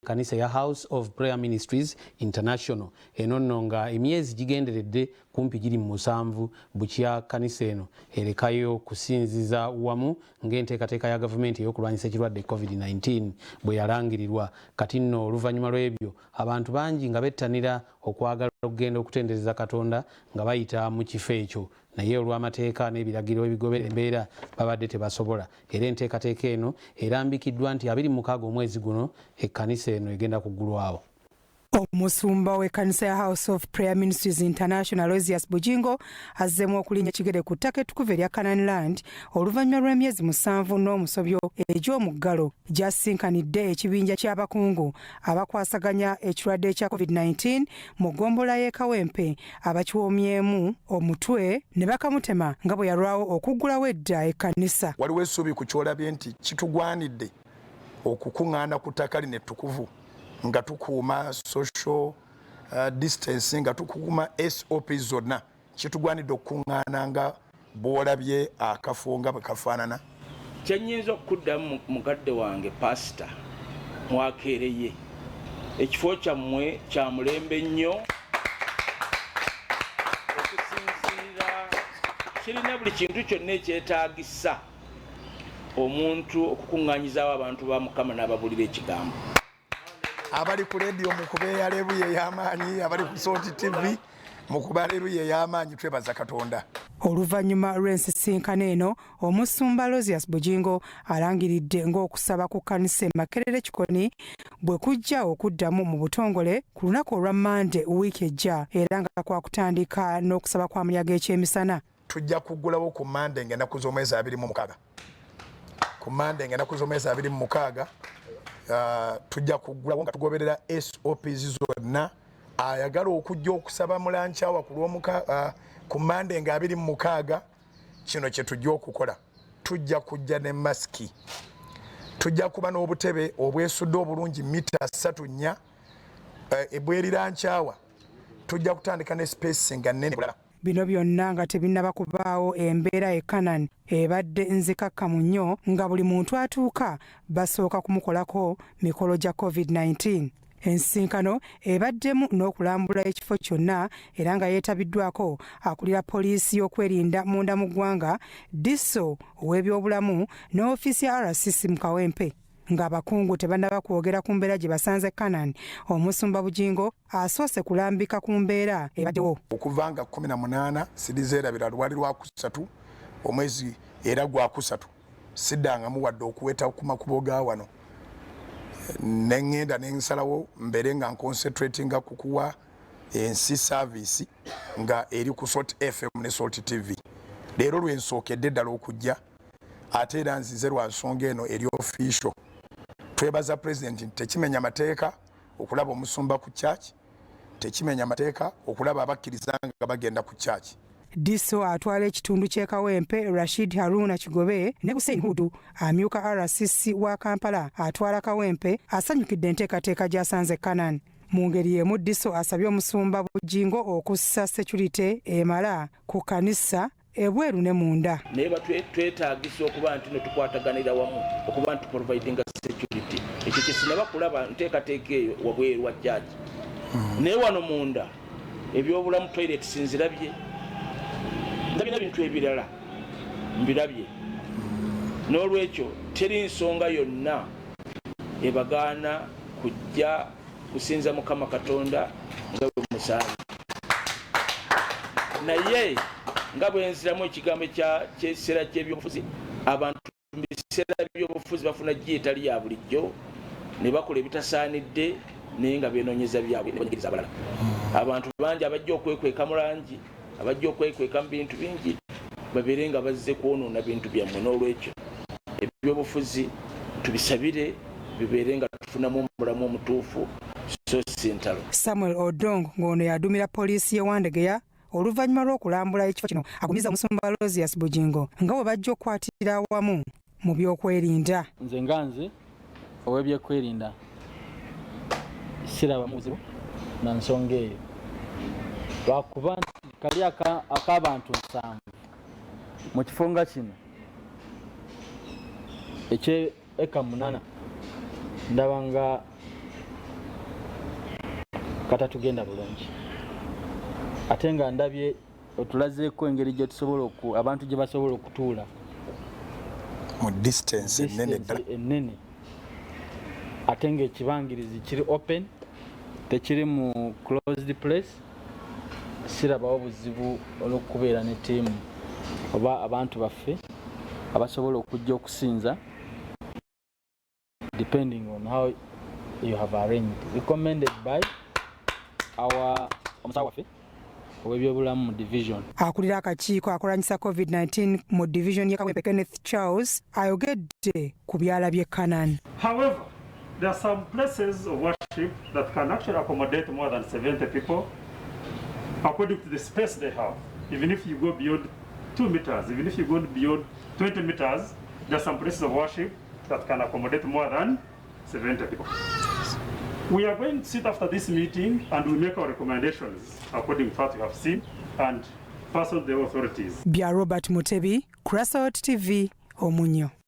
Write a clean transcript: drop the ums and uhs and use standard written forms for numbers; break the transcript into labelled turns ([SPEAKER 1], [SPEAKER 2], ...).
[SPEAKER 1] kanisa ya House of Prayer Ministries International eno nga emyezi gigenderedde kumpi giri mu 7 bukya kanisa eno erekayo kusinziza wamu ng'enteekateeka ya gavumenti ey'okulwanyisa ekirwadde COVID-19 bwe yalangirirwa. Kati nno oluvannyuma lw'ebyo abantu bangi nga bettanira okwagala okugenda okutendereza Katonda nga bayita mu kifo ekyo, naye olw'amateeka n'ebiragiro ebigobera embeera babadde tebasobola. Era enteekateeka eno erambikiddwa nti 26 omwezi guno ekkanisa eno egenda kuggulwawo.
[SPEAKER 2] Omusumba w'ekkanisa ya House of Prayer Ministries International Ozias Bujingo azzemu okulinnya ekigere ku ttaka ettukuvu erya Canaan land oluvannyuma lw'emyezi 7 n'omusobyo egy'omuggalo gy'asinkanidde ekibinja ky'abakungu abakwasaganya ekirwadde ekya COVID-19 mu ggombolola y'e Kawempe abakiwomyemu omutwe ne bakamutema nga bwe yalwawo okuggulawo edda ekkanisa.
[SPEAKER 3] Waliwo essuubi ku kyolabye nti kitugwanidde okukuŋŋaana ku ttaka lino ettukuvu nga tukuuma social distance, nga tukuuma SOP zonna. Kitugwanidde okukuŋŋaana nga bw'olabye akafo nga bwe kafaanana.
[SPEAKER 4] Kyennyinza okuddamu mukadde wange pasita mwakeereye ekifo kyammwe kya mulembe nnyo okusinziira kirina buli kintu kyonna ekyetaagisa omuntu okukuŋŋaanyizaawo abantu ba Mukama n'ababulira ekigambo.
[SPEAKER 3] Abali ku radio mukube aleluya ey'amaanyi, abali ku Salt TV mukube aleluya ey'amaanyi, twebaza Katonda.
[SPEAKER 2] Oluvannyuma lw'ensisinkano eno omusumba Ozias Bujingo alangiridde ng'okusaba ku kkanisa e Makerere Kikoni bwe kujja okuddamu mu butongole ku lunaku olwa Mande wiiki ejja, era nga kwakutandika n'okusaba kwa mulyaga ekyemisana.
[SPEAKER 3] Tujja kuggulawo ku Mande ng'ennaku z'omwezi 26. Ku Mande ng'ennaku z'omwezi 26 tujja kuggulawo nga tugoberera SOPs zonna. Ayagala okujja okusaba mulanchawa ku Mande nga 26 kino kye tujja okukola. Tujja kujja ne masiki, tujja kuba n'obutebe obwesudde obulungi mita 3 ebweriranchawa, tujja kutandika ne space nga nnene bulala.
[SPEAKER 2] Bino byonna nga tebinnaba kubaawo embeera e Canaan ebadde nzikakkamu nnyo nga buli muntu atuuka basooka kumukolako mikolo gya COVID-19. Ensinkano ebaddemu n'okulambula ekifo kyonna era nga yeetabiddwako akulira poliisi y'okwerinda munda mu ggwanga, disso ow'ebyobulamu n'ofiisi ya RCC mu Kawempe. Ng'abakungu tebannaba kwogera ku mbeera gye basanze Canaan, omusumba Bujingo asoose kulambika ku mbeera ebaddewo.
[SPEAKER 3] Okuva nga 18 sirizeerabira lwali lwakusatu omwezi era gwakusatu siddangamu wadde okuweta ku makubo ga wano. Nengenda nensalawo mbere nga nconcentratinga kukuwa ensi service nga eri ku Salt FM ne Salt TV. Leero lwensookedde ddala okujja ate era nzize lwa nsonga eno eri official. Twebaza president tekimenya mateeka okulaba omusumba ku church, tekimenya mateeka okulaba abakkiriza nga bagenda ku church.
[SPEAKER 2] Disso atwala ekitundu ky'e Kawempe Rashid Haruna Kigobe ne Hussein Hudu amyuka RCC wa Kampala atwala Kawempe asanyukidde enteekateeka gy'asanze Canaan. Mu ngeri y'emu Disso asabye omusumba Bujingo okussa security emala ku kanisa ebweru ne munda.
[SPEAKER 4] Naye batwetaagisa okuba nti netukwataganira wamu okuba nti providinga security. Ekyo kisinaba kulaba nteekateeka eyo wabweru wa judge. Naye wano munda ebyobulamu toilet sinzirabye, ndabina bintu ebirala mbirabye. N'olwekyo teri nsonga yonna ebagaana kujja kusinza Mukama Katonda nga bwe musaali. Naye nga bwe nziramu ekigambo ky'ekiseera ky'ebyobufuzi, abantu mu biseera by'obufuzi bafuna gye etali ya bulijjo ne bakola ebitasaanidde naye nga beenoonyeza byabwe ne banyigiriza abalala. Abantu bangi abajja okwekweka mu langi, abajja okwekweka mu bintu bingi, babeere nga bazze kwonoona bintu byammwe. N'olwekyo ebyobufuzi tubisabire bibeere nga tufunamu omulamu omutuufu so si ntalo.
[SPEAKER 2] Samuel Odong ng'ono yadumira poliisi y'ewandegeya oluvannyuma lw'okulambula ekifo kino agumiza omusumba Ozias Bujingo nga bwe bajja okukwatira awamu mu by'okwerinda.
[SPEAKER 5] Nze nganze ow'ebyokwerinda siraba muzibu na nsonga eyo lwakuba nti kali ak'abantu 7 mu kifo nga kino eky'eka 8 ndaba nga kata tugenda bulungi ate nga ndabye otulazeeko engeri gye tusobola abantu gye basobola okutuula
[SPEAKER 3] mu distance
[SPEAKER 5] ennene ate nga ekibangirizi kiri open tekiri mu closed place sirabawo buzibu olw'okubeera ne ttiimu oba abantu baffe abasobola okujja okusinza depending on how you have arranged, recommended by our omusawo waffe ow'ebyobulamu mu division.
[SPEAKER 2] Akulira akakiiko akulwanyisa COVID-19 mu division ya Kawempe Kenneth Charles ayogedde ku byala by'e Canaan.
[SPEAKER 6] However, there are some places of worship that can actually accommodate more than 70 people according to the space they have. Even if you go beyond 2 meters, even if you go beyond 20 meters, there are some places of worship that can accommodate more than 70 people. We are going to sit after this meeting and we make our recommendations according to what we have seen and pass on the authorities.
[SPEAKER 2] Bya Robert Mutebi, Crossroad TV, Omunyo.